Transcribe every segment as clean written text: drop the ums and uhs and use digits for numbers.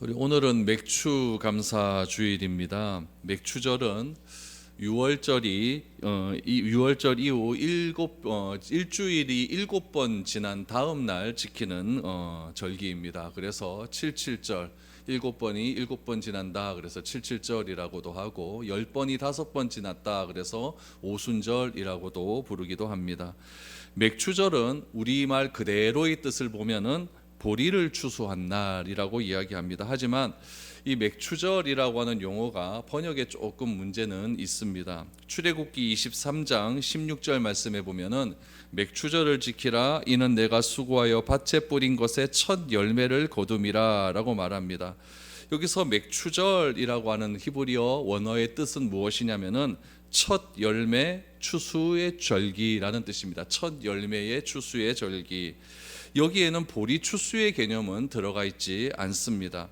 우리 오늘은 맥추 감사 주일입니다. 맥추절은 6월절이 이 6월절 이후 일주일이 7번 지난 다음 날 지키는 절기입니다. 그래서 77절 7번이 7번 지난다 그래서 77절이라고도 하고 10번이 5번 지났다 그래서 오순절이라고도 부르기도 합니다. 맥추절은 우리말 그대로의 뜻을 보면은 보리를 추수한 날이라고 이야기합니다. 하지만 이 맥추절이라고 하는 용어가 번역에 조금 문제는 있습니다. 출애굽기 23장 16절 말씀에 보면은 맥추절을 지키라 이는 내가 수고하여 밭에 뿌린 것의 첫 열매를 거둠이라 라고 말합니다. 여기서 맥추절이라고 하는 히브리어 원어의 뜻은 무엇이냐면은 첫 열매 추수의 절기라는 뜻입니다. 첫 열매의 추수의 절기. 여기에는 보리 추수의 개념은 들어가 있지 않습니다.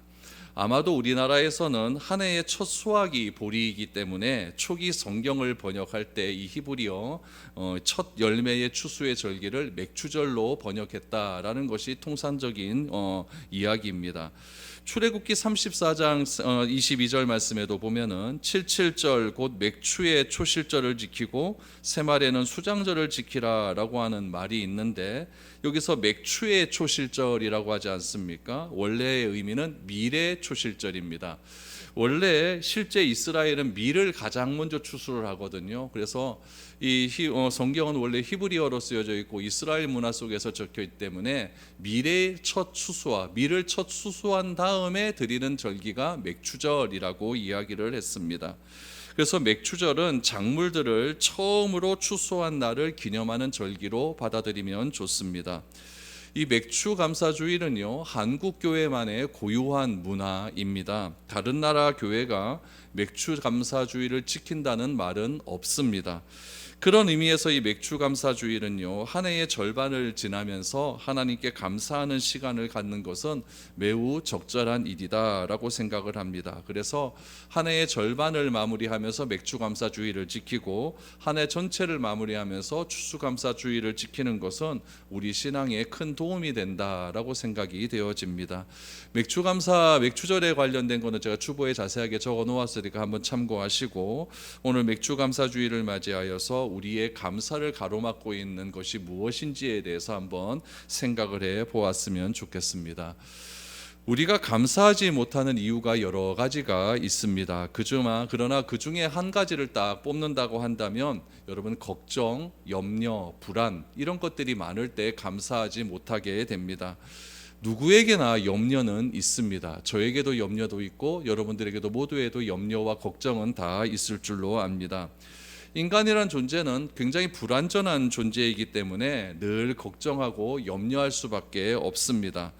아마도 우리나라에서는 한 해의 첫 수확이 보리이기 때문에 초기 성경을 번역할 때 이 히브리어 첫 열매의 추수의 절기를 맥추절로 번역했다라는 것이 통상적인 이야기입니다. 출애굽기 34장 22절 말씀에도 보면은 77절 곧 맥추의 초실절을 지키고 새말에는 수장절을 지키라라고 하는 말이 있는데 여기서 맥추의 초실절이라고 하지 않습니까? 원래의 의미는 밀의 초실절입니다. 원래 실제 이스라엘은 밀을 가장 먼저 추수를 하거든요. 그래서 이 성경은 원래 히브리어로 쓰여져 있고 이스라엘 문화 속에서 적혀 있기 때문에 밀의 첫 추수와 밀을 첫 추수한 다음에 드리는 절기가 맥추절이라고 이야기를 했습니다. 그래서 맥추절은 작물들을 처음으로 추수한 날을 기념하는 절기로 받아들이면 좋습니다. 이 맥추 감사주일은요, 한국 교회만의 고유한 문화입니다. 다른 나라 교회가 맥추 감사주일을 지킨다는 말은 없습니다. 그런 의미에서 이 맥추 감사주일은요, 한 해의 절반을 지나면서 하나님께 감사하는 시간을 갖는 것은 매우 적절한 일이다라고 생각을 합니다. 그래서 한 해의 절반을 마무리하면서 맥추 감사주일을 지키고 한 해 전체를 마무리하면서 추수 감사주일을 지키는 것은 우리 신앙에 큰 도움이 된다라고 생각이 되어집니다. 맥추절에 관련된 거는 제가 주보에 자세하게 적어 놓았으니까 한번 참고하시고 오늘 맥추 감사주일을 맞이하여서 우리의 감사를 가로막고 있는 것이 무엇인지에 대해서 한번 생각을 해 보았으면 좋겠습니다. 우리가 감사하지 못하는 이유가 여러 가지가 있습니다. 그러나 그 중에 한 가지를 딱 뽑는다고 한다면 여러분 걱정, 염려, 불안 이런 것들이 많을 때 감사하지 못하게 됩니다. 누구에게나 염려는 있습니다. 저에게도 염려도 있고 여러분들에게도 모두에도 염려와 걱정은 다 있을 줄로 압니다. 인간이란 존재는 굉장히 불완전한 존재이기 때문에 늘 걱정하고 염려할 수밖에 없습니다.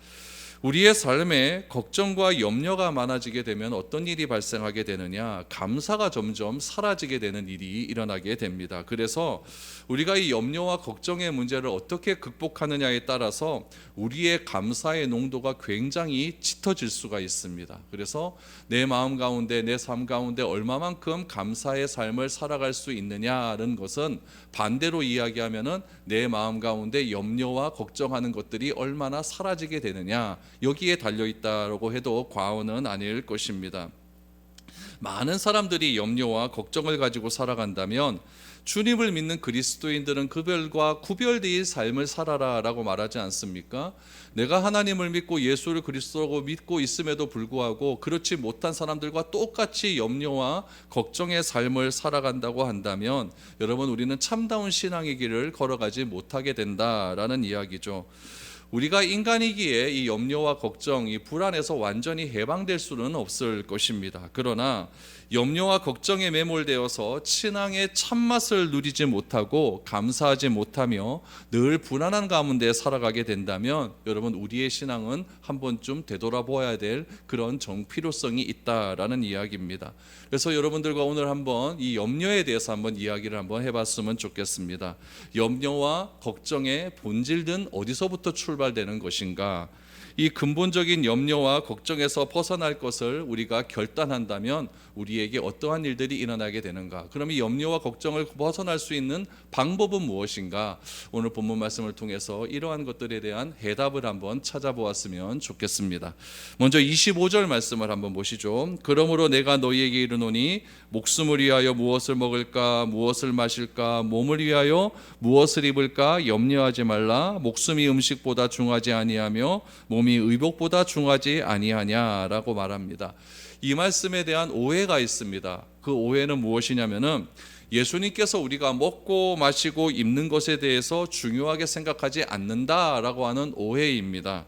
우리의 삶에 걱정과 염려가 많아지게 되면 어떤 일이 발생하게 되느냐? 감사가 점점 사라지게 되는 일이 일어나게 됩니다. 그래서 우리가 이 염려와 걱정의 문제를 어떻게 극복하느냐에 따라서 우리의 감사의 농도가 굉장히 짙어질 수가 있습니다. 그래서 내 마음 가운데 내 삶 가운데 얼마만큼 감사의 삶을 살아갈 수 있느냐는 것은 반대로 이야기하면은 내 마음 가운데 염려와 걱정하는 것들이 얼마나 사라지게 되느냐 여기에 달려있다라고 해도 과언은 아닐 것입니다. 많은 사람들이 염려와 걱정을 가지고 살아간다면 주님을 믿는 그리스도인들은 그들과 구별된 삶을 살아라 라고 말하지 않습니까? 내가 하나님을 믿고 예수를 그리스도라고 믿고 있음에도 불구하고 그렇지 못한 사람들과 똑같이 염려와 걱정의 삶을 살아간다고 한다면 여러분 우리는 참다운 신앙의 길을 걸어가지 못하게 된다라는 이야기죠. 우리가 인간이기에 이 염려와 걱정, 이 불안에서 완전히 해방될 수는 없을 것입니다. 그러나 염려와 걱정에 매몰되어서 신앙의 참맛을 누리지 못하고 감사하지 못하며 늘 불안한 가운데 살아가게 된다면 여러분 우리의 신앙은 한 번쯤 되돌아보아야 될 그런 정필요성이 있다라는 이야기입니다. 그래서 여러분들과 오늘 한번 이 염려에 대해서 한번 이야기를 한번 해봤으면 좋겠습니다. 염려와 걱정의 본질은 어디서부터 출발되는 것인가? 이 근본적인 염려와 걱정에서 벗어날 것을 우리가 결단한다면 우리에게 어떠한 일들이 일어나게 되는가? 그럼 이 염려와 걱정을 벗어날 수 있는 방법은 무엇인가? 오늘 본문 말씀을 통해서 이러한 것들에 대한 해답을 한번 찾아보았으면 좋겠습니다. 먼저 25절 말씀을 한번 보시죠. 그러므로 내가 너희에게 이르노니 목숨을 위하여 무엇을 먹을까, 무엇을 마실까, 몸을 위하여 무엇을 입을까 염려하지 말라. 목숨이 음식보다 중하지 아니하며 몸이 의복보다 중하지 아니하냐라고 말합니다. 이 말씀에 대한 오해가 있습니다. 그 오해는 무엇이냐면은 예수님께서 우리가 먹고 마시고 입는 것에 대해서 중요하게 생각하지 않는다라고 하는 오해입니다.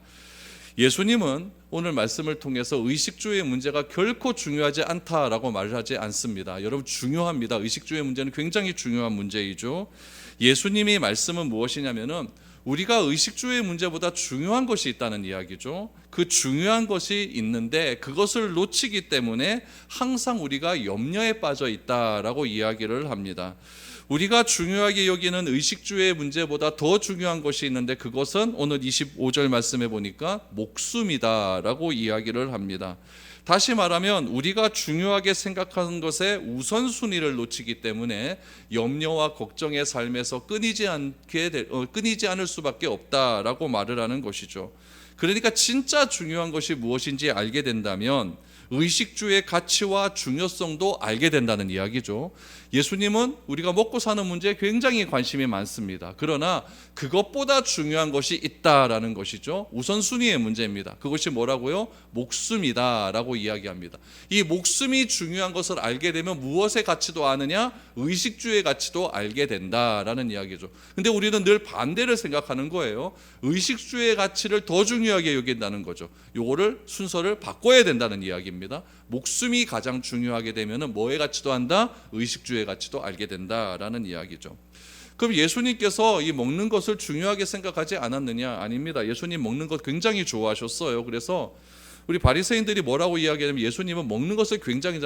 예수님은 오늘 말씀을 통해서 의식주의 문제가 결코 중요하지 않다라고 말을 하지 않습니다. 여러분, 중요합니다. 의식주의 문제는 굉장히 중요한 문제이죠. 예수님의 말씀은 무엇이냐면은 우리가 의식주의 문제보다 중요한 것이 있다는 이야기죠. 그 중요한 것이 있는데 그것을 놓치기 때문에 항상 우리가 염려에 빠져 있다라고 이야기를 합니다. 우리가 중요하게 여기는 의식주의 문제보다 더 중요한 것이 있는데 그것은 오늘 25절 말씀에 보니까 목숨이다라고 이야기를 합니다. 다시 말하면 우리가 중요하게 생각하는 것의 우선순위를 놓치기 때문에 염려와 걱정의 삶에서 끊이지 않을 수밖에 없다라고 말을 하는 것이죠. 그러니까 진짜 중요한 것이 무엇인지 알게 된다면 의식주의 가치와 중요성도 알게 된다는 이야기죠. 예수님은 우리가 먹고 사는 문제에 굉장히 관심이 많습니다. 그러나 그것보다 중요한 것이 있다라는 것이죠. 우선순위의 문제입니다. 그것이 뭐라고요? 목숨이다라고 이야기합니다. 이 목숨이 중요한 것을 알게 되면 무엇의 가치도 아느냐? 의식주의 가치도 알게 된다라는 이야기죠. 근데 우리는 늘 반대를 생각하는 거예요. 의식주의 가치를 더 중요하게 여긴다는 거죠. 요거를 순서를 바꿔야 된다는 이야기입니다. 목숨이 가장 중요하게 되면은 뭐의 가치도 한다? 의식주의 가치도 알게 된다라는 이야기죠. 그럼 예수님께서 이 먹는 것을 중요하게 생각하지 않았느냐? 아닙니다. 예수님 먹는 것 굉장히 좋아하셨어요. 그래서 우리 바리새인들이 뭐라고 이야기하냐면 예수님은 먹는 것을 굉장히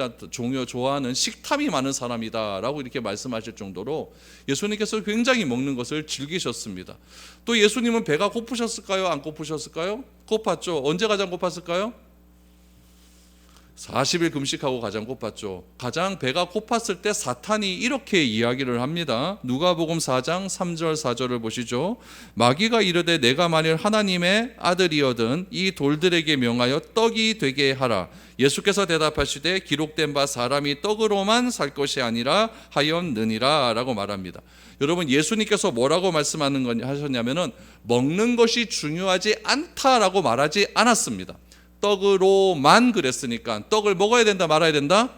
좋아하는 식탐이 많은 사람이다라고 이렇게 말씀하실 정도로 예수님께서 굉장히 먹는 것을 즐기셨습니다. 또 예수님은 배가 고프셨을까요? 안 고프셨을까요? 고팠죠. 언제 가장 고팠을까요? 40일 금식하고 가장 고팠죠. 가장 배가 고팠을 때 사탄이 이렇게 이야기를 합니다. 누가복음 4장 3절 4절을 보시죠. 마귀가 이르되 내가 만일 하나님의 아들이거든 이 돌들에게 명하여 떡이 되게 하라. 예수께서 대답하시되 기록된 바 사람이 떡으로만 살 것이 아니라 하였느니라 라고 말합니다. 여러분, 예수님께서 뭐라고 하셨냐면은 먹는 것이 중요하지 않다라고 말하지 않았습니다. 떡으로만 그랬으니까 떡을 먹어야 된다 말아야 된다?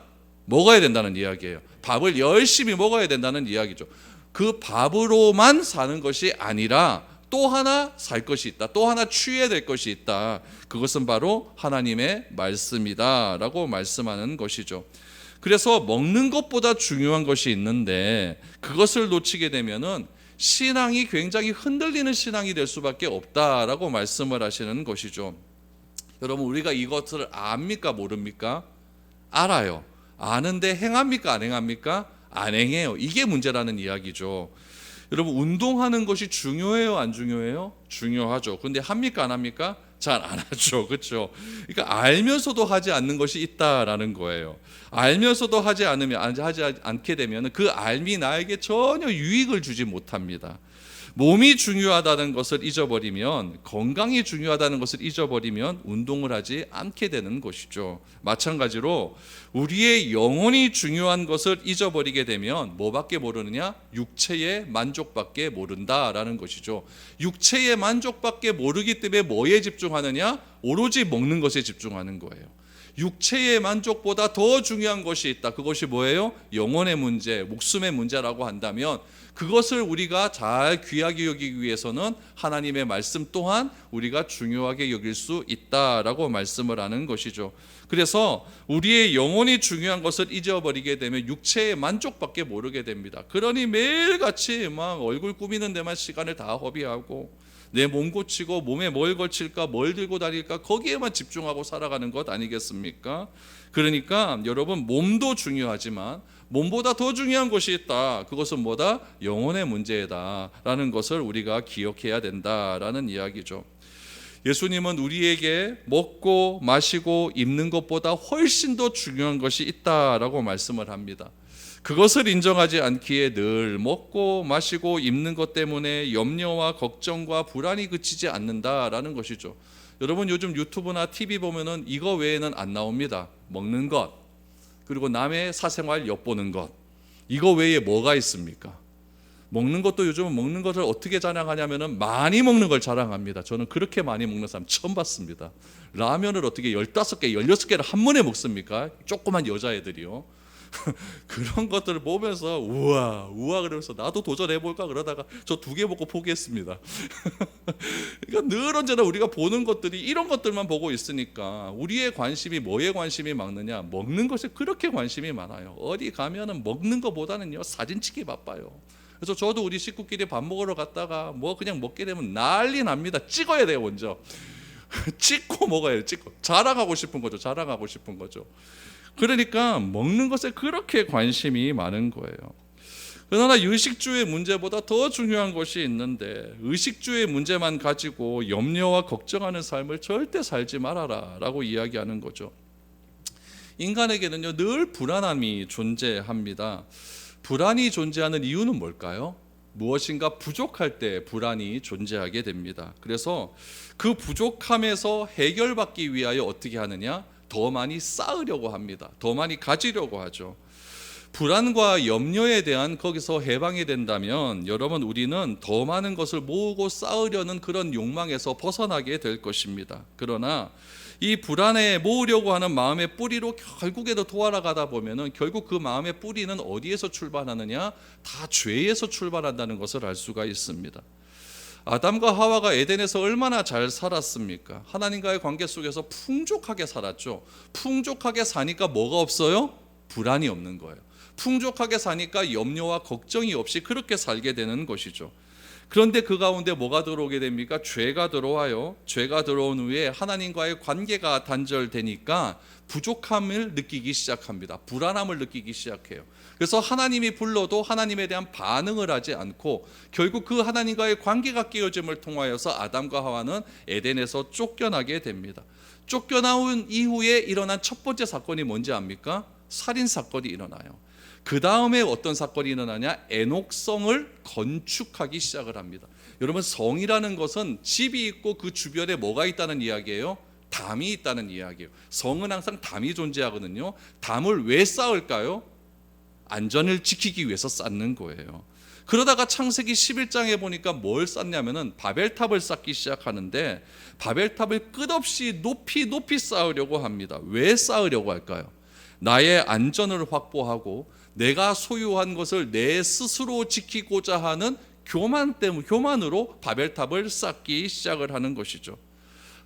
먹어야 된다는 이야기예요. 밥을 열심히 먹어야 된다는 이야기죠. 그 밥으로만 사는 것이 아니라 또 하나 살 것이 있다. 또 하나 취해야 될 것이 있다. 그것은 바로 하나님의 말씀이다 라고 말씀하는 것이죠. 그래서 먹는 것보다 중요한 것이 있는데 그것을 놓치게 되면은 신앙이 굉장히 흔들리는 신앙이 될 수밖에 없다라고 말씀을 하시는 것이죠. 여러분, 우리가 이것을 압니까 모릅니까? 알아요. 아는데 행합니까 안 행합니까? 안 행해요. 이게 문제라는 이야기죠. 여러분, 운동하는 것이 중요해요 안 중요해요? 중요하죠. 근데 합니까 안 합니까? 잘 안 하죠. 그렇죠? 그러니까 알면서도 하지 않는 것이 있다라는 거예요. 알면서도 하지 않게 되면 그 알미 나에게 전혀 유익을 주지 못합니다. 몸이 중요하다는 것을 잊어버리면, 건강이 중요하다는 것을 잊어버리면 운동을 하지 않게 되는 것이죠. 마찬가지로 우리의 영혼이 중요한 것을 잊어버리게 되면 뭐밖에 모르느냐? 육체의 만족밖에 모른다라는 것이죠. 육체의 만족밖에 모르기 때문에 뭐에 집중하느냐? 오로지 먹는 것에 집중하는 거예요. 육체의 만족보다 더 중요한 것이 있다. 그것이 뭐예요? 영혼의 문제, 목숨의 문제라고 한다면 그것을 우리가 잘 귀하게 여기기 위해서는 하나님의 말씀 또한 우리가 중요하게 여길 수 있다라고 말씀을 하는 것이죠. 그래서 우리의 영혼이 중요한 것을 잊어버리게 되면 육체의 만족밖에 모르게 됩니다. 그러니 매일같이 막 얼굴 꾸미는 데만 시간을 다 허비하고 내 몸 고치고 몸에 뭘 걸칠까, 뭘 들고 다닐까, 거기에만 집중하고 살아가는 것 아니겠습니까? 그러니까 여러분, 몸도 중요하지만 몸보다 더 중요한 것이 있다. 그것은 뭐다? 영혼의 문제다라는 것을 우리가 기억해야 된다라는 이야기죠. 예수님은 우리에게 먹고 마시고 입는 것보다 훨씬 더 중요한 것이 있다라고 말씀을 합니다. 그것을 인정하지 않기에 늘 먹고 마시고 입는 것 때문에 염려와 걱정과 불안이 그치지 않는다라는 것이죠. 여러분 요즘 유튜브나 TV 보면은 이거 외에는 안 나옵니다. 먹는 것, 그리고 남의 사생활 엿보는 것, 이거 외에 뭐가 있습니까? 먹는 것도 요즘은 먹는 것을 어떻게 자랑하냐면은 많이 먹는 걸 자랑합니다. 저는 그렇게 많이 먹는 사람 처음 봤습니다. 라면을 어떻게 15개, 16개를 한 번에 먹습니까? 조그만 여자애들이요. 그런 것들을 보면서 우와 그러면서 나도 도전해볼까 그러다가 저 2개 먹고 포기했습니다. 그러니까 늘 언제나 우리가 보는 것들이 이런 것들만 보고 있으니까 우리의 관심이 뭐에 관심이 많느냐? 먹는 것에 그렇게 관심이 많아요. 어디 가면은 먹는 것보다는요 사진 찍기 바빠요. 그래서 저도 우리 식구끼리 밥 먹으러 갔다가 뭐 그냥 먹게 되면 난리 납니다. 찍어야 돼요 먼저. 찍고 먹어야 돼요. 찍고 자랑하고 싶은 거죠. 그러니까 먹는 것에 그렇게 관심이 많은 거예요. 그러나 의식주의 문제보다 더 중요한 것이 있는데 의식주의 문제만 가지고 염려와 걱정하는 삶을 절대 살지 말아라 라고 이야기하는 거죠. 인간에게는요 늘 불안함이 존재합니다. 불안이 존재하는 이유는 뭘까요? 무엇인가 부족할 때 불안이 존재하게 됩니다. 그래서 그 부족함에서 해결받기 위하여 어떻게 하느냐? 더 많이 쌓으려고 합니다. 더 많이 가지려고 하죠. 불안과 염려에 대한 거기서 해방이 된다면 여러분 우리는 더 많은 것을 모으고 쌓으려는 그런 욕망에서 벗어나게 될 것입니다. 그러나 이 불안에 모으려고 하는 마음의 뿌리로 결국에도 돌아가다 보면은 결국 그 마음의 뿌리는 어디에서 출발하느냐? 다 죄에서 출발한다는 것을 알 수가 있습니다. 아담과 하와가 에덴에서 얼마나 잘 살았습니까? 하나님과의 관계 속에서 풍족하게 살았죠. 풍족하게 사니까 뭐가 없어요? 불안이 없는 거예요. 풍족하게 사니까 염려와 걱정이 없이 그렇게 살게 되는 것이죠. 그런데 그 가운데 뭐가 들어오게 됩니까? 죄가 들어와요. 죄가 들어온 후에 하나님과의 관계가 단절되니까 부족함을 느끼기 시작합니다. 불안함을 느끼기 시작해요. 그래서 하나님이 불러도 하나님에 대한 반응을 하지 않고 결국 그 하나님과의 관계가 깨어짐을 통하여서 아담과 하와는 에덴에서 쫓겨나게 됩니다. 쫓겨나온 이후에 일어난 첫 번째 사건이 뭔지 압니까? 살인 사건이 일어나요. 그 다음에 어떤 사건이 일어나냐? 애녹성을 건축하기 시작을 합니다. 여러분 성이라는 것은 집이 있고 그 주변에 뭐가 있다는 이야기예요? 담이 있다는 이야기예요. 성은 항상 담이 존재하거든요. 담을 왜 쌓을까요? 안전을 지키기 위해서 쌓는 거예요. 그러다가 창세기 11장에 보니까 뭘 쌓냐면은 바벨탑을 쌓기 시작하는데 바벨탑을 끝없이 높이 쌓으려고 합니다. 왜 쌓으려고 할까요? 나의 안전을 확보하고 내가 소유한 것을 내 스스로 지키고자 하는 교만으로 바벨탑을 쌓기 시작을 하는 것이죠.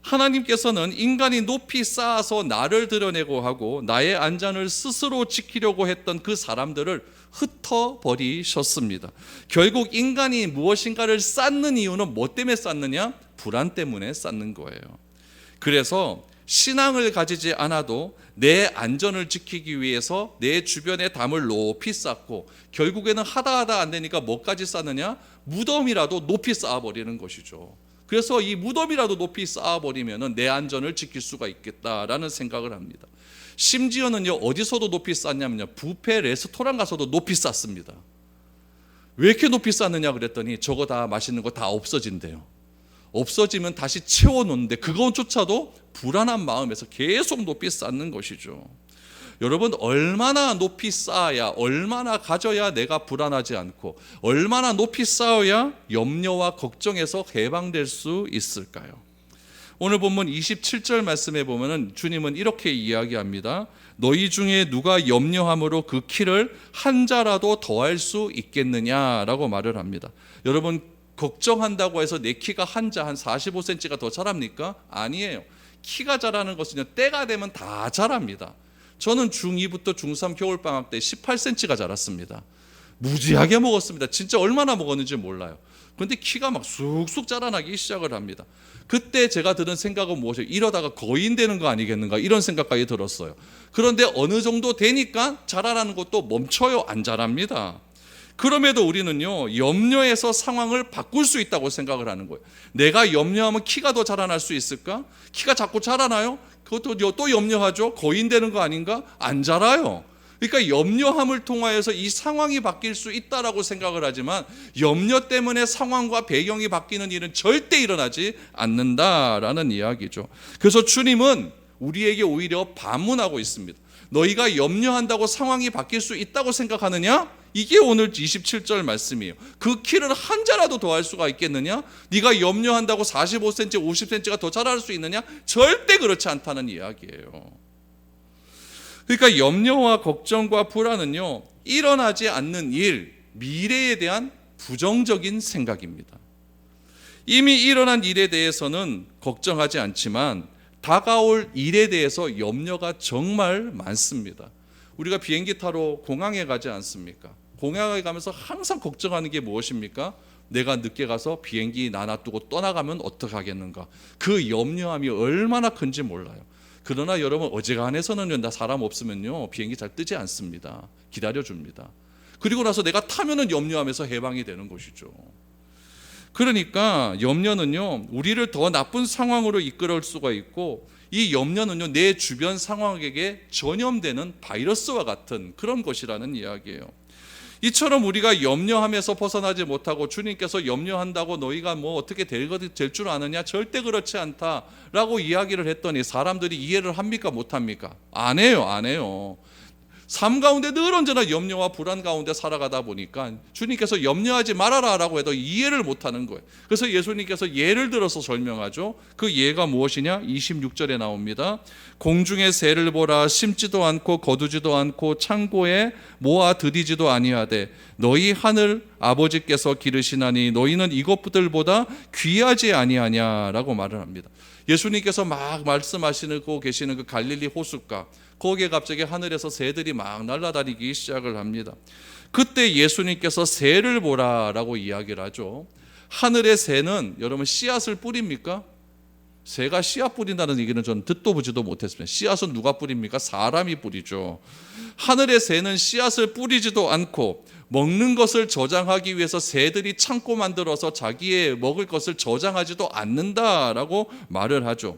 하나님께서는 인간이 높이 쌓아서 나를 드러내고 하고 나의 안전을 스스로 지키려고 했던 그 사람들을 흩어버리셨습니다. 결국 인간이 무엇인가를 쌓는 이유는 뭐 때문에 쌓느냐? 불안 때문에 쌓는 거예요. 그래서 신앙을 가지지 않아도 내 안전을 지키기 위해서 내 주변에 담을 높이 쌓고 결국에는 하다 안 되니까 뭐까지 쌓느냐? 무덤이라도 높이 쌓아버리는 것이죠. 그래서 이 무덤이라도 높이 쌓아버리면 내 안전을 지킬 수가 있겠다라는 생각을 합니다. 심지어는요 어디서도 높이 쌓냐면요 뷔페 레스토랑 가서도 높이 쌓습니다. 왜 이렇게 높이 쌓느냐 그랬더니 저거 다 맛있는 거 다 없어진대요. 없어지면 다시 채워놓는데 그것조차도 불안한 마음에서 계속 높이 쌓는 것이죠. 여러분 얼마나 높이 쌓아야 얼마나 가져야 내가 불안하지 않고 얼마나 높이 쌓아야 염려와 걱정에서 해방될 수 있을까요? 오늘 본문 27절 말씀에 보면은 주님은 이렇게 이야기합니다. 너희 중에 누가 염려함으로 그 키를 한 자라도 더할 수 있겠느냐라고 말을 합니다. 여러분 걱정한다고 해서 내 키가 한 45cm가 더 자랍니까? 아니에요. 키가 자라는 것은요 때가 되면 다 자랍니다. 저는 중2부터 중3 겨울방학 때 18cm가 자랐습니다. 무지하게 먹었습니다. 진짜 얼마나 먹었는지 몰라요. 그런데 키가 막 쑥쑥 자라나기 시작을 합니다. 그때 제가 드는 생각은 무엇이에요? 이러다가 거인 되는 거 아니겠는가 이런 생각까지 들었어요. 그런데 어느 정도 되니까 자라나는 것도 멈춰요. 안 자랍니다. 그럼에도 우리는요, 염려해서 상황을 바꿀 수 있다고 생각을 하는 거예요. 내가 염려하면 키가 더 자라날 수 있을까? 키가 자꾸 자라나요? 그것도 또 염려하죠. 거인되는 거 아닌가? 안 자라요. 그러니까 염려함을 통하여서 이 상황이 바뀔 수 있다라고 생각을 하지만 염려 때문에 상황과 배경이 바뀌는 일은 절대 일어나지 않는다라는 이야기죠. 그래서 주님은 우리에게 오히려 반문하고 있습니다. 너희가 염려한다고 상황이 바뀔 수 있다고 생각하느냐? 이게 오늘 27절 말씀이에요. 그 키를 한 자라도 더 할 수가 있겠느냐? 네가 염려한다고 45cm, 50cm가 더 자랄 수 있느냐? 절대 그렇지 않다는 이야기예요. 그러니까 염려와 걱정과 불안은요, 일어나지 않는 일, 미래에 대한 부정적인 생각입니다. 이미 일어난 일에 대해서는 걱정하지 않지만 다가올 일에 대해서 염려가 정말 많습니다. 우리가 비행기 타러 공항에 가지 않습니까? 공항에 가면서 항상 걱정하는 게 무엇입니까? 내가 늦게 가서 비행기 놔두고 떠나가면 어떡하겠는가? 그 염려함이 얼마나 큰지 몰라요. 그러나 여러분, 어지간해서는 나 사람 없으면요, 비행기 잘 뜨지 않습니다. 기다려줍니다. 그리고 나서 내가 타면은 염려하면서 해방이 되는 것이죠. 그러니까 염려는요, 우리를 더 나쁜 상황으로 이끌어 수가 있고, 이 염려는요, 내 주변 상황에게 전염되는 바이러스와 같은 그런 것이라는 이야기예요. 이처럼 우리가 염려하면서 벗어나지 못하고 주님께서 염려한다고 너희가 뭐 어떻게 될 줄 아느냐? 절대 그렇지 않다라고 이야기를 했더니 사람들이 이해를 합니까? 못합니까? 안 해요, 안 해요. 삶 가운데 늘 언제나 염려와 불안 가운데 살아가다 보니까 주님께서 염려하지 말아라 라고 해도 이해를 못하는 거예요. 그래서 예수님께서 예를 들어서 설명하죠. 그 예가 무엇이냐? 26절에 나옵니다. 공중의 새를 보라. 심지도 않고 거두지도 않고 창고에 모아 들이지도 아니하되 너희 하늘 아버지께서 기르시나니 너희는 이것들보다 귀하지 아니하냐라고 말을 합니다. 예수님께서 막 말씀하시고 계시는 그 갈릴리 호숫가, 거기에 갑자기 하늘에서 새들이 막 날아다니기 시작을 합니다. 그때 예수님께서 새를 보라라고 이야기를 하죠. 하늘의 새는 여러분 씨앗을 뿌립니까? 새가 씨앗 뿌린다는 얘기는 전 듣도 보지도 못했습니다. 씨앗은 누가 뿌립니까? 사람이 뿌리죠. 하늘의 새는 씨앗을 뿌리지도 않고 먹는 것을 저장하기 위해서 새들이 창고 만들어서 자기의 먹을 것을 저장하지도 않는다라고 말을 하죠.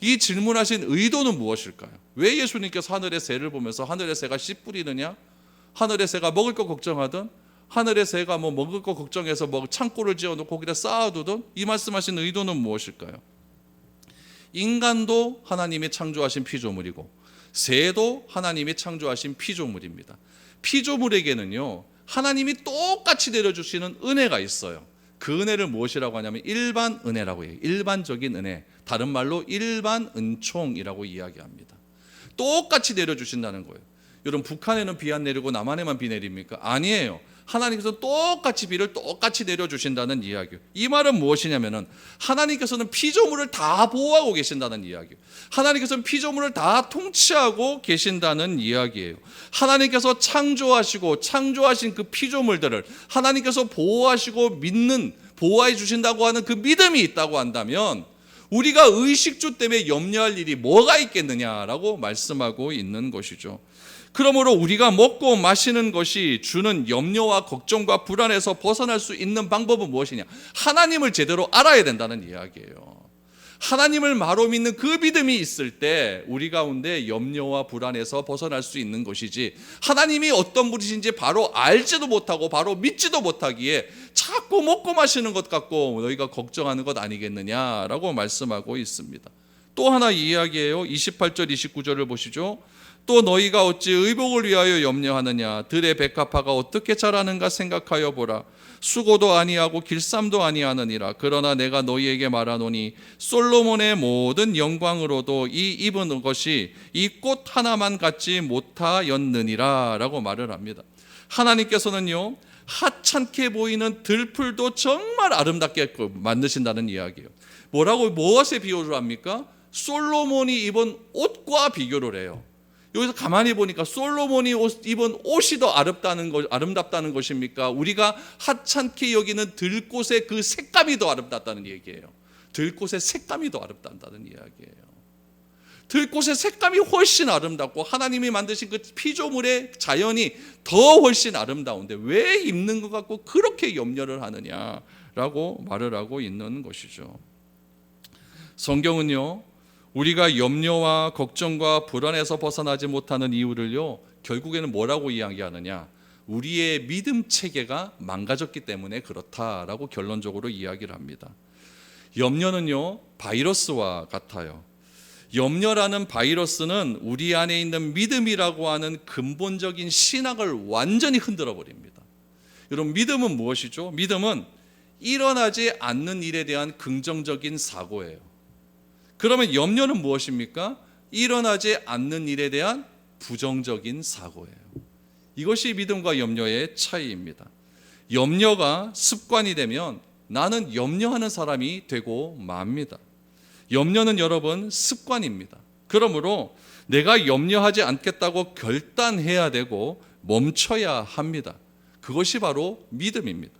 이 질문하신 의도는 무엇일까요? 왜 예수님께서 하늘의 새를 보면서 하늘의 새가 씨 뿌리느냐? 하늘의 새가 먹을 거 걱정하든 하늘의 새가 뭐 먹을 거 걱정해서 창고를 지어놓고 거기다 쌓아두든 이 말씀하신 의도는 무엇일까요? 인간도 하나님이 창조하신 피조물이고 새도 하나님이 창조하신 피조물입니다. 피조물에게는요, 하나님이 똑같이 내려주시는 은혜가 있어요. 그 은혜를 무엇이라고 하냐면 일반 은혜라고 해요. 일반적인 은혜, 다른 말로 일반 은총이라고 이야기합니다. 똑같이 내려주신다는 거예요. 여러분, 북한에는 비 안 내리고 남한에만 비 내립니까? 아니에요. 하나님께서 똑같이 비를 똑같이 내려주신다는 이야기예요. 이 말은 무엇이냐면은 하나님께서는 피조물을 다 보호하고 계신다는 이야기예요. 하나님께서는 피조물을 다 통치하고 계신다는 이야기예요. 하나님께서 창조하시고 창조하신 그 피조물들을 하나님께서 보호하시고 보호해 주신다고 하는 그 믿음이 있다고 한다면 우리가 의식주 때문에 염려할 일이 뭐가 있겠느냐라고 말씀하고 있는 것이죠. 그러므로 우리가 먹고 마시는 것이 주는 염려와 걱정과 불안에서 벗어날 수 있는 방법은 무엇이냐? 하나님을 제대로 알아야 된다는 이야기예요. 하나님을 바로 믿는 그 믿음이 있을 때 우리 가운데 염려와 불안에서 벗어날 수 있는 것이지, 하나님이 어떤 분이신지 바로 알지도 못하고 바로 믿지도 못하기에 자꾸 먹고 마시는 것 갖고 너희가 걱정하는 것 아니겠느냐라고 말씀하고 있습니다. 또 하나 이야기예요. 28절 29절을 보시죠. 또 너희가 어찌 의복을 위하여 염려하느냐? 들의 백합화가 어떻게 자라는가 생각하여 보라. 수고도 아니하고 길쌈도 아니하느니라. 그러나 내가 너희에게 말하노니 솔로몬의 모든 영광으로도 이 입은 것이 이 꽃 하나만 갖지 못하였느니라 라고 말을 합니다. 하나님께서는요, 하찮게 보이는 들풀도 정말 아름답게 만드신다는 이야기예요. 무엇에 비교를 합니까? 솔로몬이 입은 옷과 비교를 해요. 여기서 가만히 보니까 솔로몬이 입은 옷이 더 아름답다는 것입니까? 우리가 하찮게 여기는 들꽃의 그 색감이 더 아름답다는 얘기예요. 들꽃의 색감이 더 아름답다는 이야기예요. 들꽃의 색감이 훨씬 아름답고 하나님이 만드신 그 피조물의 자연이 더 훨씬 아름다운데 왜 입는 것 같고 그렇게 염려를 하느냐라고 말을 하고 있는 것이죠. 성경은요, 우리가 염려와 걱정과 불안에서 벗어나지 못하는 이유를요, 결국에는 뭐라고 이야기하느냐? 우리의 믿음 체계가 망가졌기 때문에 그렇다라고 결론적으로 이야기를 합니다. 염려는요, 바이러스와 같아요. 염려라는 바이러스는 우리 안에 있는 믿음이라고 하는 근본적인 신학을 완전히 흔들어 버립니다. 여러분, 믿음은 무엇이죠? 믿음은 일어나지 않는 일에 대한 긍정적인 사고예요. 그러면 염려는 무엇입니까? 일어나지 않는 일에 대한 부정적인 사고예요. 이것이 믿음과 염려의 차이입니다. 염려가 습관이 되면 나는 염려하는 사람이 되고 맙니다. 염려는 여러분 습관입니다. 그러므로 내가 염려하지 않겠다고 결단해야 되고 멈춰야 합니다. 그것이 바로 믿음입니다.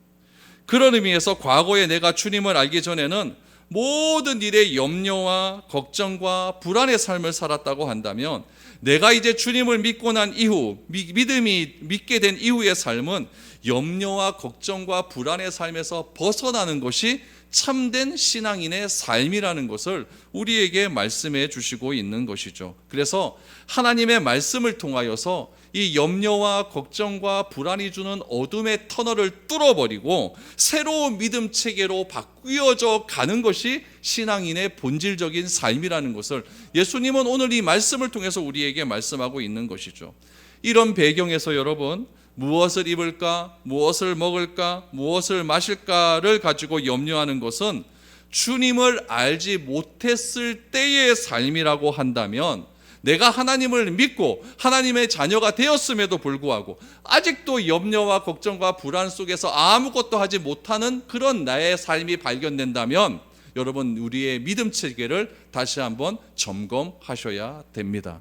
그런 의미에서 과거에 내가 주님을 알기 전에는 모든 일에 염려와 걱정과 불안의 삶을 살았다고 한다면 내가 이제 주님을 믿고 난 이후 믿게 된 이후의 삶은 염려와 걱정과 불안의 삶에서 벗어나는 것이 참된 신앙인의 삶이라는 것을 우리에게 말씀해 주시고 있는 것이죠. 그래서 하나님의 말씀을 통하여서 이 염려와 걱정과 불안이 주는 어둠의 터널을 뚫어버리고 새로운 믿음 체계로 바뀌어져 가는 것이 신앙인의 본질적인 삶이라는 것을 예수님은 오늘 이 말씀을 통해서 우리에게 말씀하고 있는 것이죠. 이런 배경에서 여러분, 무엇을 입을까, 무엇을 먹을까, 무엇을 마실까를 가지고 염려하는 것은 주님을 알지 못했을 때의 삶이라고 한다면, 내가 하나님을 믿고 하나님의 자녀가 되었음에도 불구하고 아직도 염려와 걱정과 불안 속에서 아무것도 하지 못하는 그런 나의 삶이 발견된다면 여러분, 우리의 믿음 체계를 다시 한번 점검하셔야 됩니다.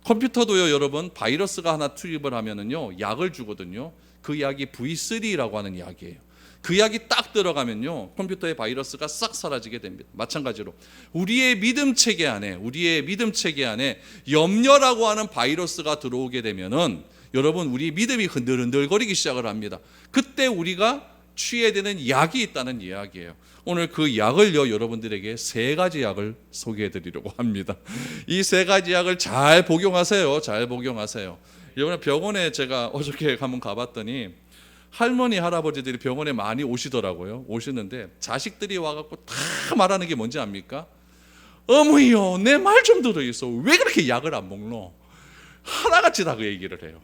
컴퓨터도요, 여러분, 바이러스가 하나 투입을 하면은요, 약을 주거든요. 그 약이 V3라고 하는 약이에요. 그 약이 딱 들어가면요, 컴퓨터의 바이러스가 싹 사라지게 됩니다. 마찬가지로 우리의 믿음 체계 안에 염려라고 하는 바이러스가 들어오게 되면은 여러분, 우리 믿음이 흔들흔들거리기 시작을 합니다. 그때 우리가 취해야 되는 약이 있다는 이야기예요. 오늘 그 약을요, 여러분들에게 3가지 약을 소개해 드리려고 합니다. 이 3가지 약을 잘 복용하세요. 잘 복용하세요. 이번에 병원에 제가 어저께 한번 가봤더니 할머니, 할아버지들이 병원에 많이 오시더라고요. 오시는데 자식들이 와갖고 다 말하는 게 뭔지 압니까? 어머니요, 내 말 좀 들어있어. 왜 그렇게 약을 안 먹노? 하나같이 다 그 얘기를 해요.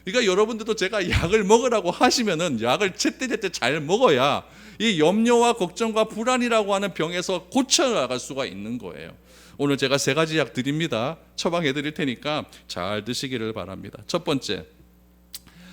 그러니까 여러분들도 제가 약을 먹으라고 하시면은 약을 제때제때 잘 먹어야 이 염려와 걱정과 불안이라고 하는 병에서 고쳐나갈 수가 있는 거예요. 오늘 제가 3가지 약 드립니다. 처방해 드릴 테니까 잘 드시기를 바랍니다. 첫 번째,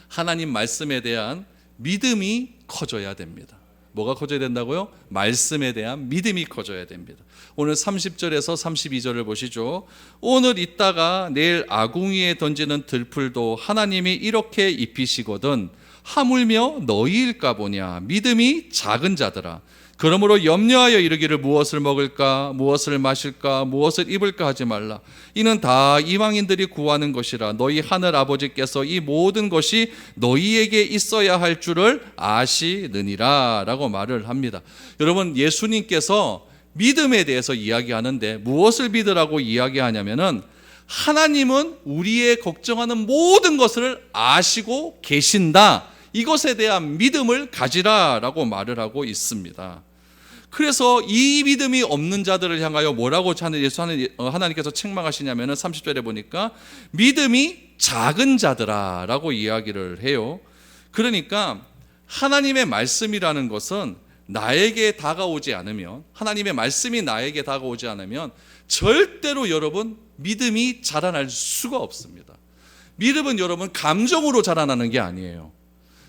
하나님 말씀에 대한 믿음이 커져야 됩니다. 뭐가 커져야 된다고요? 말씀에 대한 믿음이 커져야 됩니다. 오늘 30절에서 32절을 보시죠. 오늘 있다가 내일 아궁이에 던지는 들풀도 하나님이 이렇게 입히시거든 하물며 너희일까 보냐. 믿음이 작은 자들아. 그러므로 염려하여 이르기를 무엇을 먹을까, 무엇을 마실까, 무엇을 입을까 하지 말라. 이는 다 이방인들이 구하는 것이라. 너희 하늘 아버지께서 이 모든 것이 너희에게 있어야 할 줄을 아시느니라 라고 말을 합니다. 여러분, 예수님께서 믿음에 대해서 이야기하는데 무엇을 믿으라고 이야기하냐면은 하나님은 우리의 걱정하는 모든 것을 아시고 계신다. 이것에 대한 믿음을 가지라라고 말을 하고 있습니다. 그래서 이 믿음이 없는 자들을 향하여 뭐라고 하나님께서 책망하시냐면은 30절에 보니까 믿음이 작은 자들아라고 이야기를 해요. 그러니까 하나님의 말씀이라는 것은 나에게 다가오지 않으면, 하나님의 말씀이 나에게 다가오지 않으면 절대로 여러분 믿음이 자라날 수가 없습니다. 믿음은 여러분 감정으로 자라나는 게 아니에요.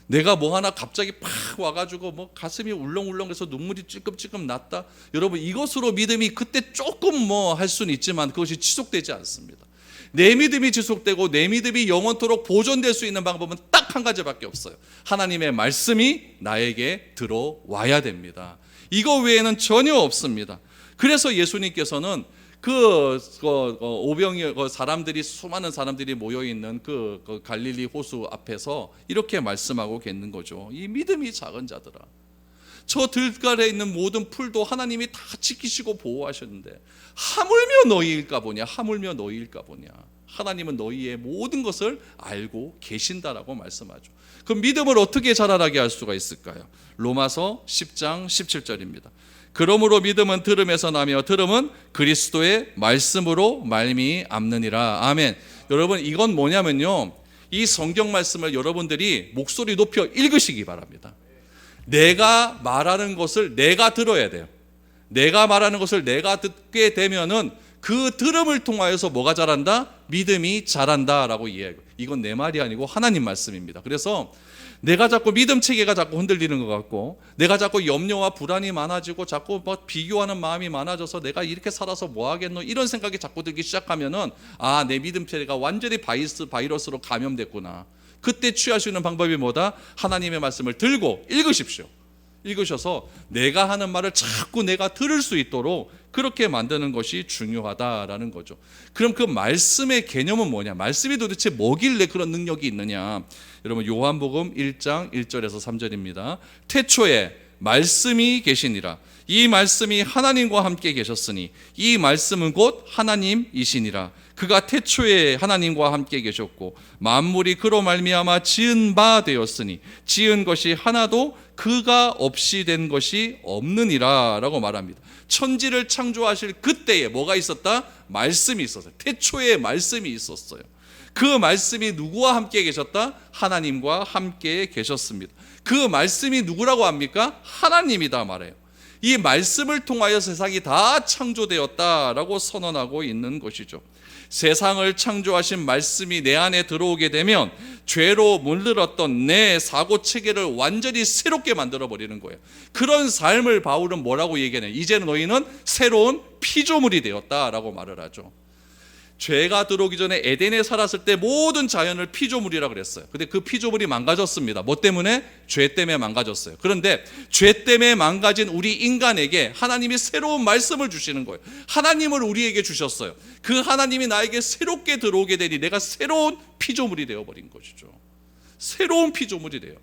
내가 뭐 하나 갑자기 팍 와가지고 뭐 가슴이 울렁울렁해서 눈물이 찔끔찔끔 났다. 여러분, 이것으로 믿음이 그때 조금 뭐 할 수는 있지만 그것이 지속되지 않습니다. 내 믿음이 지속되고 내 믿음이 영원토록 보존될 수 있는 방법은 딱 한 가지밖에 없어요. 하나님의 말씀이 나에게 들어와야 됩니다. 이거 외에는 전혀 없습니다. 그래서 예수님께서는 오병이 사람들이 수많은 사람들이 모여 있는 그 갈릴리 호수 앞에서 이렇게 말씀하고 계는 거죠. 이 믿음이 작은 자들아, 저 들가에 있는 모든 풀도 하나님이 다 지키시고 보호하셨는데 하물며 너희일까 보냐, 하물며 너희일까 보냐. 하나님은 너희의 모든 것을 알고 계신다라고 말씀하죠. 그 믿음을 어떻게 자라나게 할 수가 있을까요? 로마서 10장 17절입니다. 그러므로 믿음은 들음에서 나며 들음은 그리스도의 말씀으로 말미암느니라. 아멘. 여러분, 이건 뭐냐면요, 이 성경 말씀을 여러분들이 목소리 높여 읽으시기 바랍니다. 내가 말하는 것을 내가 들어야 돼요. 내가 말하는 것을 내가 듣게 되면은 그 들음을 통하여서 뭐가 자란다? 믿음이 자란다라고 이해해요. 이건 내 말이 아니고 하나님 말씀입니다. 그래서 내가 자꾸 믿음 체계가 자꾸 흔들리는 것 같고, 내가 자꾸 염려와 불안이 많아지고 자꾸 비교하는 마음이 많아져서 내가 이렇게 살아서 뭐 하겠노, 이런 생각이 자꾸 들기 시작하면은 내 믿음 체계가 완전히 바이러스로 감염됐구나. 그때 취할 수 있는 방법이 뭐다? 하나님의 말씀을 들고 읽으십시오. 읽으셔서 내가 하는 말을 자꾸 내가 들을 수 있도록 그렇게 만드는 것이 중요하다라는 거죠. 그럼 그 말씀의 개념은 뭐냐? 말씀이 도대체 뭐길래 그런 능력이 있느냐? 여러분, 요한복음 1장 1절에서 3절입니다. 태초에 말씀이 계시니라. 이 말씀이 하나님과 함께 계셨으니 이 말씀은 곧 하나님이시니라. 그가 태초에 하나님과 함께 계셨고 만물이 그로 말미암아 지은 바 되었으니 지은 것이 하나도 그가 없이 된 것이 없느니라 라고 말합니다. 천지를 창조하실 그때에 뭐가 있었다? 말씀이 있었어요. 태초에 말씀이 있었어요. 그 말씀이 누구와 함께 계셨다? 하나님과 함께 계셨습니다. 그 말씀이 누구라고 합니까? 하나님이다 말해요. 이 말씀을 통하여 세상이 다 창조되었다라고 선언하고 있는 것이죠. 세상을 창조하신 말씀이 내 안에 들어오게 되면 죄로 물들었던 내 사고 체계를 완전히 새롭게 만들어버리는 거예요. 그런 삶을 바울은 뭐라고 얘기하냐? 이제는 너희는 새로운 피조물이 되었다라고 말을 하죠. 죄가 들어오기 전에 에덴에 살았을 때 모든 자연을 피조물이라고 그랬어요. 근데 그 피조물이 망가졌습니다. 뭐 때문에? 죄 때문에 망가졌어요. 그런데 죄 때문에 망가진 우리 인간에게 하나님이 새로운 말씀을 주시는 거예요. 하나님을 우리에게 주셨어요. 그 하나님이 나에게 새롭게 들어오게 되니 내가 새로운 피조물이 되어버린 것이죠. 새로운 피조물이 돼요.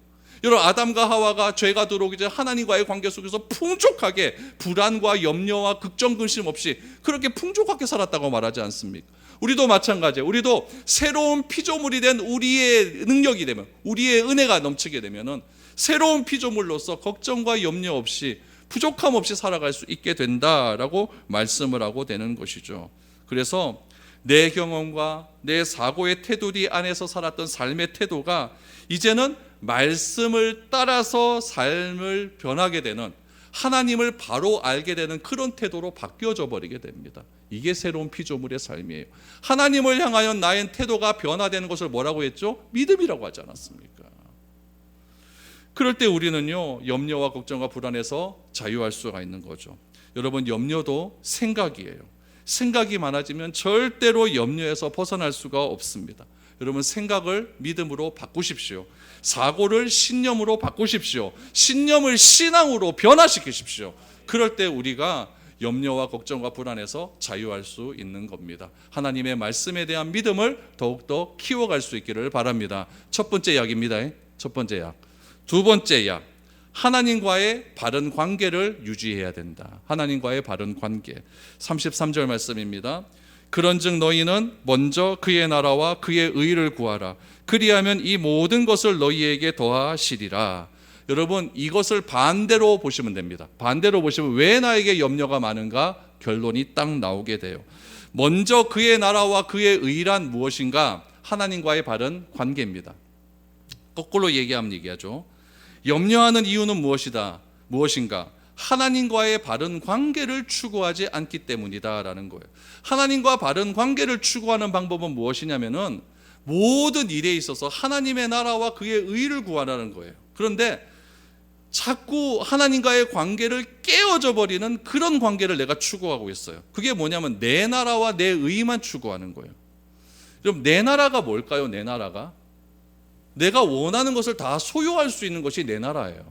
여러분, 아담과 하와가 죄가 들어오기 전에 하나님과의 관계 속에서 풍족하게 불안과 염려와 걱정 근심 없이 그렇게 풍족하게 살았다고 말하지 않습니까? 우리도 마찬가지예요. 우리도 새로운 피조물이 된 우리의 능력이 되면, 우리의 은혜가 넘치게 되면은 새로운 피조물로서 걱정과 염려 없이 부족함 없이 살아갈 수 있게 된다라고 말씀을 하고 되는 것이죠. 그래서 내 경험과 내 사고의 테두리 안에서 살았던 삶의 태도가 이제는 말씀을 따라서 삶을 변하게 되는, 하나님을 바로 알게 되는 그런 태도로 바뀌어져 버리게 됩니다. 이게 새로운 피조물의 삶이에요. 하나님을 향하여 나의 태도가 변화되는 것을 뭐라고 했죠? 믿음이라고 하지 않았습니까? 그럴 때 우리는요, 염려와 걱정과 불안에서 자유할 수가 있는 거죠. 여러분, 염려도 생각이에요. 생각이 많아지면 절대로 염려에서 벗어날 수가 없습니다. 여러분, 생각을 믿음으로 바꾸십시오. 사고를 신념으로 바꾸십시오. 신념을 신앙으로 변화시키십시오. 그럴 때 우리가 염려와 걱정과 불안에서 자유할 수 있는 겁니다. 하나님의 말씀에 대한 믿음을 더욱더 키워갈 수 있기를 바랍니다. 첫 번째 약입니다. 첫 번째 약. 두 번째 약, 하나님과의 바른 관계를 유지해야 된다. 하나님과의 바른 관계. 33절 말씀입니다. 그런즉 너희는 먼저 그의 나라와 그의 의를 구하라. 그리하면 이 모든 것을 너희에게 더하시리라. 여러분, 이것을 반대로 보시면 됩니다. 반대로 보시면 왜 나에게 염려가 많은가? 결론이 딱 나오게 돼요. 먼저 그의 나라와 그의 의란 무엇인가? 하나님과의 바른 관계입니다. 거꾸로 얘기하면 얘기하죠. 염려하는 이유는 무엇인가? 하나님과의 바른 관계를 추구하지 않기 때문이다라는 거예요. 하나님과 바른 관계를 추구하는 방법은 무엇이냐면은 모든 일에 있어서 하나님의 나라와 그의 의를 구하라는 거예요. 그런데 자꾸 하나님과의 관계를 깨어져 버리는 그런 관계를 내가 추구하고 있어요. 그게 뭐냐면 내 나라와 내 의만 추구하는 거예요. 그럼 내 나라가 뭘까요? 내 나라가 내가 원하는 것을 다 소유할 수 있는 것이 내 나라예요.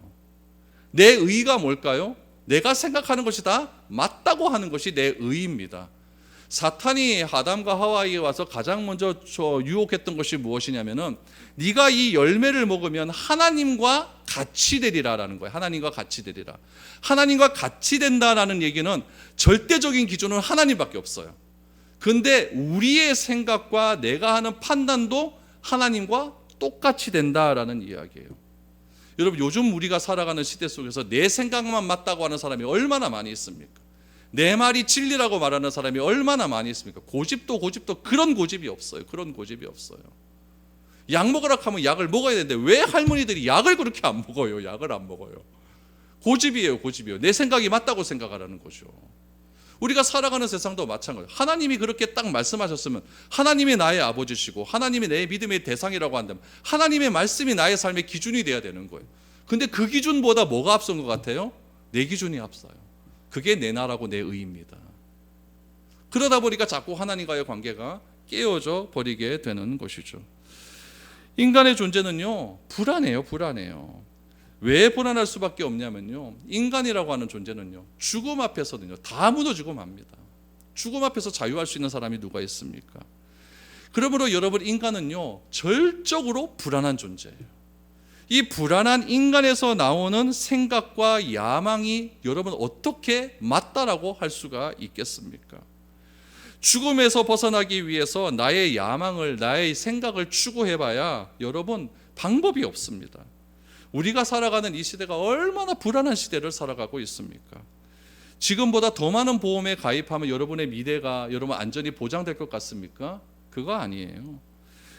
내 의가 뭘까요? 내가 생각하는 것이 다 맞다고 하는 것이 내 의입니다. 사탄이 아담과 하와이에 와서 가장 먼저 유혹했던 것이 무엇이냐면은 네가 이 열매를 먹으면 하나님과 같이 되리라라는 거예요. 하나님과 같이 되리라. 하나님과 같이 된다라는 얘기는 절대적인 기준은 하나님밖에 없어요. 근데 우리의 생각과 내가 하는 판단도 하나님과 똑같이 된다라는 이야기예요. 여러분, 요즘 우리가 살아가는 시대 속에서 내 생각만 맞다고 하는 사람이 얼마나 많이 있습니까? 내 말이 진리라고 말하는 사람이 얼마나 많이 있습니까? 고집도 그런 고집이 없어요. 그런 고집이 없어요. 약 먹으라 하면 약을 먹어야 되는데 왜 할머니들이 약을 그렇게 안 먹어요? 약을 안 먹어요. 고집이에요. 내 생각이 맞다고 생각하라는 거죠. 우리가 살아가는 세상도 마찬가지예요. 하나님이 그렇게 딱 말씀하셨으면, 하나님이 나의 아버지시고 하나님이 내 믿음의 대상이라고 한다면 하나님의 말씀이 나의 삶의 기준이 돼야 되는 거예요. 근데 그 기준보다 뭐가 앞선 것 같아요? 내 기준이 앞서요. 그게 내 나라고 내 의입니다. 그러다 보니까 자꾸 하나님과의 관계가 깨어져 버리게 되는 것이죠. 인간의 존재는요, 불안해요. 왜 불안할 수밖에 없냐면요, 인간이라고 하는 존재는요, 죽음 앞에서는요 다 무너지고 맙니다. 죽음 앞에서 자유할 수 있는 사람이 누가 있습니까? 그러므로 여러분, 인간은요 절적으로 불안한 존재예요. 이 불안한 인간에서 나오는 생각과 야망이 여러분 어떻게 맞다라고 할 수가 있겠습니까? 죽음에서 벗어나기 위해서 나의 야망을, 나의 생각을 추구해봐야 여러분 방법이 없습니다. 우리가 살아가는 이 시대가 얼마나 불안한 시대를 살아가고 있습니까? 지금보다 더 많은 보험에 가입하면 여러분의 미래가, 여러분 안전이 보장될 것 같습니까? 그거 아니에요.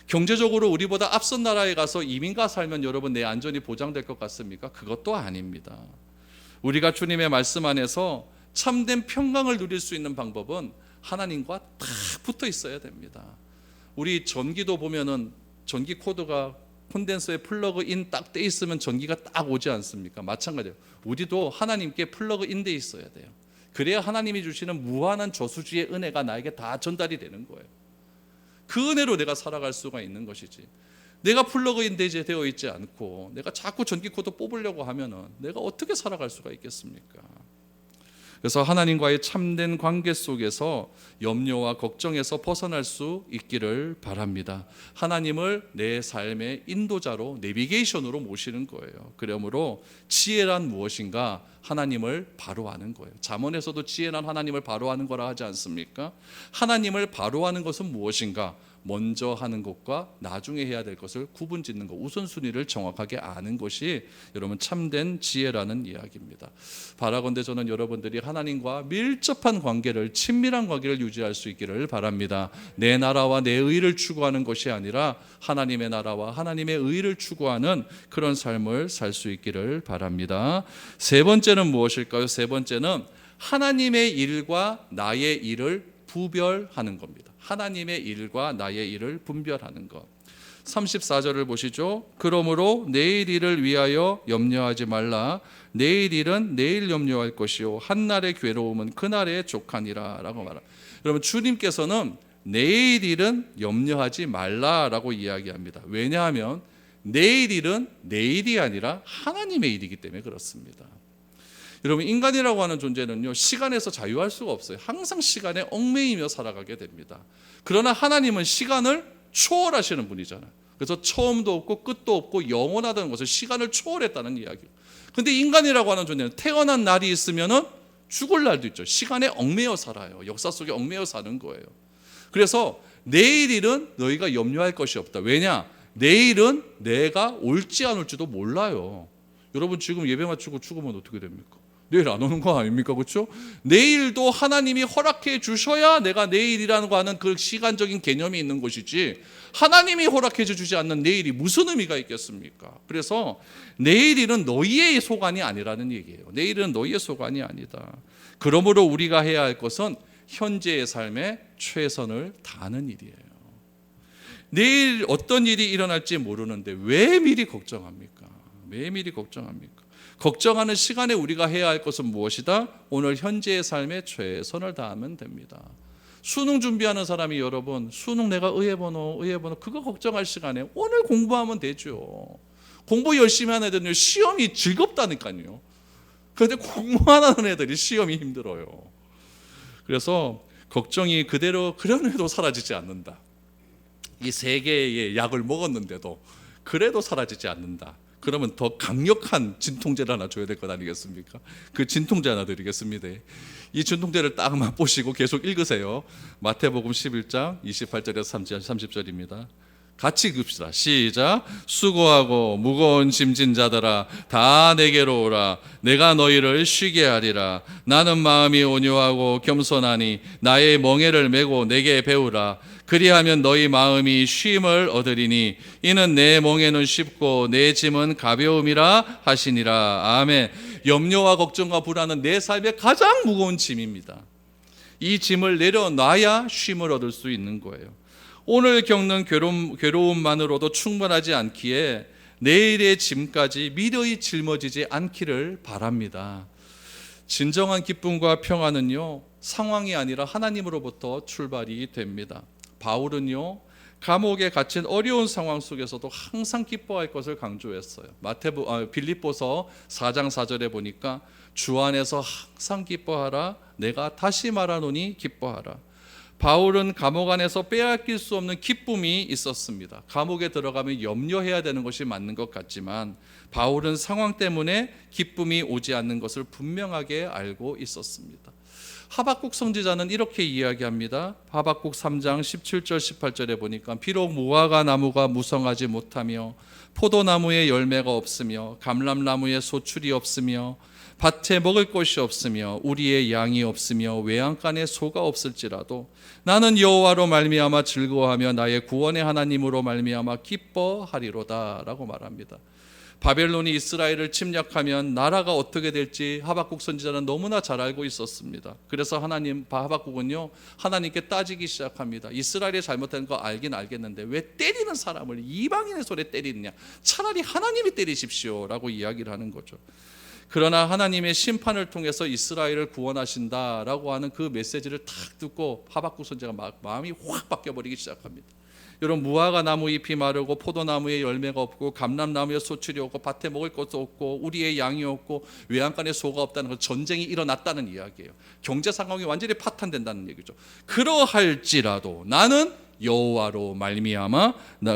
경제적으로 우리보다 앞선 나라에 가서 이민가 살면 여러분 내 안전이 보장될 것 같습니까? 그것도 아닙니다. 우리가 주님의 말씀 안에서 참된 평강을 누릴 수 있는 방법은 하나님과 딱 붙어 있어야 됩니다. 우리 전기도 보면은 전기 코드가 콘덴서에 플러그인 딱 돼 있으면 전기가 딱 오지 않습니까? 마찬가지예요. 우리도 하나님께 플러그인 돼 있어야 돼요. 그래야 하나님이 주시는 무한한 저수지의 은혜가 나에게 다 전달이 되는 거예요. 그 은혜로 내가 살아갈 수가 있는 것이지, 내가 플러그인 되어 있지 않고 내가 자꾸 전기 코드 뽑으려고 하면은 내가 어떻게 살아갈 수가 있겠습니까? 그래서 하나님과의 참된 관계 속에서 염려와 걱정에서 벗어날 수 있기를 바랍니다. 하나님을 내 삶의 인도자로, 내비게이션으로 모시는 거예요. 그러므로 지혜란 무엇인가? 하나님을 바로 아는 거예요. 잠언에서도 지혜란 하나님을 바로 아는 거라 하지 않습니까? 하나님을 바로 아는 것은 무엇인가? 먼저 하는 것과 나중에 해야 될 것을 구분짓는 것, 우선순위를 정확하게 아는 것이 여러분 참된 지혜라는 이야기입니다. 바라건대 저는 여러분들이 하나님과 밀접한 관계를, 친밀한 관계를 유지할 수 있기를 바랍니다. 내 나라와 내 의를 추구하는 것이 아니라 하나님의 나라와 하나님의 의를 추구하는 그런 삶을 살 수 있기를 바랍니다. 세 번째는 무엇일까요? 세 번째는 하나님의 일과 나의 일을 구별하는 겁니다. 하나님의 일과 나의 일을 분별하는 것. 34절을 보시죠. 그러므로 내일 일을 위하여 염려하지 말라. 내일 일은 내일 염려할 것이요 한날의 괴로움은 그날의 족하니라 라고 말합니다. 여러분, 주님께서는 내일 일은 염려하지 말라라고 이야기합니다. 왜냐하면 내일 일은 내일이 아니라 하나님의 일이기 때문에 그렇습니다. 여러분, 인간이라고 하는 존재는요, 시간에서 자유할 수가 없어요. 항상 시간에 얽매이며 살아가게 됩니다. 그러나 하나님은 시간을 초월하시는 분이잖아요. 그래서 처음도 없고 끝도 없고 영원하다는 것을, 시간을 초월했다는 이야기예요. 근데 인간이라고 하는 존재는 태어난 날이 있으면은 죽을 날도 있죠. 시간에 얽매여 살아요. 역사 속에 얽매여 사는 거예요. 그래서 내일 일은 너희가 염려할 것이 없다. 왜냐? 내일은 내가 올지 안 올지도 몰라요. 여러분, 지금 예배 마치고 죽으면 어떻게 됩니까? 내일 안 오는 거 아닙니까? 그렇죠? 내일도 하나님이 허락해 주셔야 내가 내일이라는 거 하는 그 시간적인 개념이 있는 것이지, 하나님이 허락해 주지 않는 내일이 무슨 의미가 있겠습니까? 그래서 내일은 너희의 소관이 아니라는 얘기예요. 내일은 너희의 소관이 아니다. 그러므로 우리가 해야 할 것은 현재의 삶에 최선을 다하는 일이에요. 내일 어떤 일이 일어날지 모르는데 왜 미리 걱정합니까? 왜 미리 걱정합니까? 걱정하는 시간에 우리가 해야 할 것은 무엇이다? 오늘 현재의 삶에 최선을 다하면 됩니다. 수능 준비하는 사람이 여러분, 수능 내가 의회번호 그거 걱정할 시간에 오늘 공부하면 되죠. 공부 열심히 하는 애들은 시험이 즐겁다니까요. 그런데 공부 안 하는 애들이 시험이 힘들어요. 그래서 걱정이 그대로 그려내도 사라지지 않는다. 이 세 개의 약을 먹었는데도 그래도 사라지지 않는다. 그러면 더 강력한 진통제를 하나 줘야 될 것 아니겠습니까? 그 진통제 하나 드리겠습니다. 이 진통제를 딱 맛보시고 계속 읽으세요. 마태복음 11장 28절에서 30절입니다. 같이 읽읍시다. 시작. 수고하고 무거운 짐진 자들아 다 내게로 오라. 내가 너희를 쉬게 하리라. 나는 마음이 온유하고 겸손하니 나의 멍에를 메고 내게 배우라. 그리하면 너희 마음이 쉼을 얻으리니 이는 내 멍에는 쉽고 내 짐은 가벼움이라 하시니라. 아멘. 염려와 걱정과 불안은 내 삶의 가장 무거운 짐입니다. 이 짐을 내려놔야 쉼을 얻을 수 있는 거예요. 오늘 겪는 괴로움만으로도 충분하지 않기에 내일의 짐까지 미련이 짊어지지 않기를 바랍니다. 진정한 기쁨과 평안은요, 상황이 아니라 하나님으로부터 출발이 됩니다. 바울은요, 감옥에 갇힌 어려운 상황 속에서도 항상 기뻐할 것을 강조했어요. 빌립보서 4장 4절에 보니까 주 안에서 항상 기뻐하라. 내가 다시 말하노니 기뻐하라. 바울은 감옥 안에서 빼앗길 수 없는 기쁨이 있었습니다. 감옥에 들어가면 염려해야 되는 것이 맞는 것 같지만 바울은 상황 때문에 기쁨이 오지 않는 것을 분명하게 알고 있었습니다. 하박국 선지자는 이렇게 이야기합니다. 하박국 3장 17절 18절에 보니까 비록 무화과 나무가 무성하지 못하며 포도나무에 열매가 없으며 감람나무에 소출이 없으며 밭에 먹을 것이 없으며 우리의 양이 없으며 외양간에 소가 없을지라도 나는 여호와로 말미암아 즐거워하며 나의 구원의 하나님으로 말미암아 기뻐하리로다 라고 말합니다. 바벨론이 이스라엘을 침략하면 나라가 어떻게 될지 하박국 선지자는 너무나 잘 알고 있었습니다. 그래서 하박국은요, 하나님께 따지기 시작합니다. 이스라엘이 잘못한 거 알긴 알겠는데 왜 때리는 사람을 이방인의 손에 때리느냐, 차라리 하나님이 때리십시오 라고 이야기를 하는 거죠. 그러나 하나님의 심판을 통해서 이스라엘을 구원하신다라고 하는 그 메시지를 탁 듣고 하박국 선지자가 마음이 확 바뀌어버리기 시작합니다. 여러분, 무화과 나무 잎이 마르고 포도나무에 열매가 없고 감람나무에 소출이 없고 밭에 먹을 것도 없고 우리의 양이 없고 외양간에 소가 없다는 건 전쟁이 일어났다는 이야기예요. 경제 상황이 완전히 파탄된다는 얘기죠. 그러할지라도 나는 여호와로 말미암아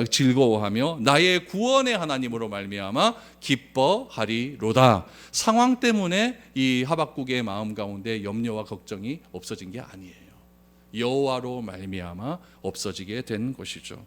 즐거워하며 나의 구원의 하나님으로 말미암아 기뻐하리로다. 상황 때문에 이 하박국의 마음 가운데 염려와 걱정이 없어진 게 아니에요. 여호와로 말미암아 없어지게 된 것이죠.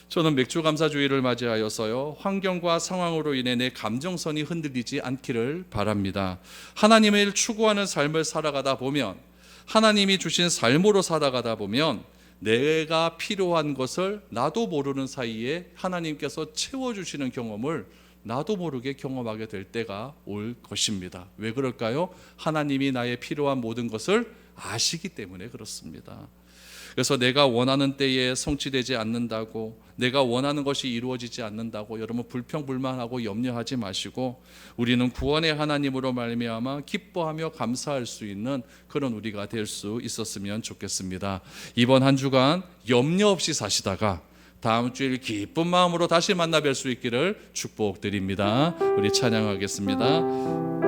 저는 맥주 감사주의를 맞이하여서요, 환경과 상황으로 인해 내 감정선이 흔들리지 않기를 바랍니다. 하나님을 추구하는 삶을 살아가다 보면, 하나님이 주신 삶으로 살아가다 보면 내가 필요한 것을 나도 모르는 사이에 하나님께서 채워주시는 경험을 나도 모르게 경험하게 될 때가 올 것입니다. 왜 그럴까요? 하나님이 나의 필요한 모든 것을 아시기 때문에 그렇습니다. 그래서 내가 원하는 때에 성취되지 않는다고, 내가 원하는 것이 이루어지지 않는다고 여러분 불평불만하고 염려하지 마시고, 우리는 구원의 하나님으로 말미암아 기뻐하며 감사할 수 있는 그런 우리가 될 수 있었으면 좋겠습니다. 이번 한 주간 염려 없이 사시다가 다음 주일 기쁜 마음으로 다시 만나 뵐 수 있기를 축복드립니다. 우리 찬양하겠습니다.